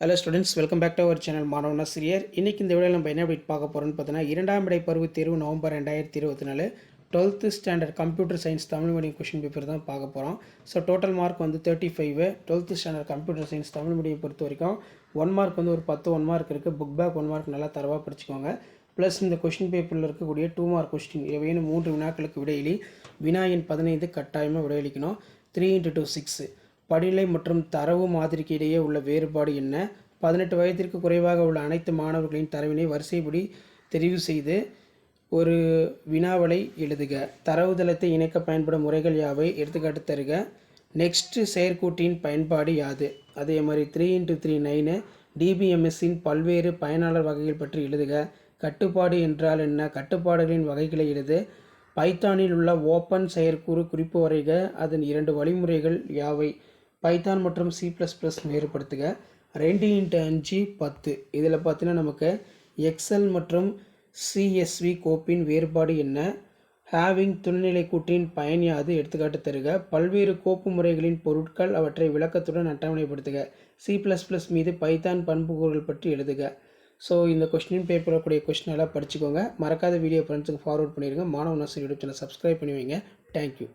Hello students, welcome back to our channel Manavan Asiriyar. இன்றைக்கி இந்த வீடியோவில் நம்ம என்ன அப்டேட் பார்க்க போகிறோம்னு பார்த்தீங்கன்னா, இரண்டாம் இடை பருவத் தேர்வு November 2024 12th standard computer science Tamil medium question paper தான் பார்க்க போகிறோம். ஸோ டோட்டல் மார்க் வந்து 35. 12th standard computer science Tamil medium பொறுத்த வரைக்கும் 1 மார்க் வந்து ஒரு 10 1 மார்க் இருக்குது. புக் பேக் 1 மார்க் நல்லா தரவாக படிச்சுக்கோங்க. ப்ளஸ் இந்த கொஷின் பேப்பரில் இருக்கக்கூடிய 2 மார்க் கொஸ்டின் வேணும் 3 வினாக்களுக்கு விடையிலி வினா எண் 15 கட்டாயமாக விடையளிக்கணும். 3 × 2 6 படிநிலை மற்றும் தரவு மாதிரிக்கு இடையே உள்ள வேறுபாடு என்ன? 18 வயதிற்கு குறைவாக உள்ள அனைத்து மாணவர்களின் தரவினை வரிசைப்படி தெரிவு செய்து ஒரு வினாவலை எழுதுக. தரவுதளத்தை இணைக்க பயன்படும் முறைகள் யாவை? எடுத்துக்காட்டு தருக. நெக்ஸ்ட் செயற்கூட்டின் பயன்பாடு யாது? அதே மாதிரி 3 × 3 9 டிபிஎம்எஸ்ஸின் பல்வேறு பயனாளர் வகைகள் பற்றி எழுதுக. கட்டுப்பாடு என்றால் என்ன? கட்டுப்பாடுகளின் வகைகளை எழுது. பைத்தானில் உள்ள ஓப்பன் செயற்கூறு குறிப்பு வரைக. அதன் 2 வழிமுறைகள் யாவை? பைத்தான் மற்றும் C++ வேறுபடுத்துக. 2 × 5 10 இதில் பார்த்தீங்கன்னா நமக்கு எக்ஸல் மற்றும் CSV கோப்பின் வேறுபாடு என்ன? ஹேவிங் துணைநிலை கூற்றின் பயன் யாது? எடுத்துக்காட்டு தருக. பல்வேறு கோப்பு முறைகளின் பொருட்கள் அவற்றை விளக்கத்துடன் அட்டவணைப்படுத்துக. C++ மீது பைத்தான் பண்புக்கூறுகள் பற்றி எழுதுக. ஸோ இந்த கொஸ்டின் பேப்பரில் கூடிய கொஸ்டின் எல்லாம் படிச்சுக்கோங்க. மறக்காத வீடியோ ஃப்ரெண்ட்ஸுக்கு ஃபார்வர்ட் பண்ணிடுங்க. மாணவன் ஆசிரியர் யூடியூப் சேனல் சப்ஸ்கிரைப் பண்ணி வைங்க. தேங்க்யூ.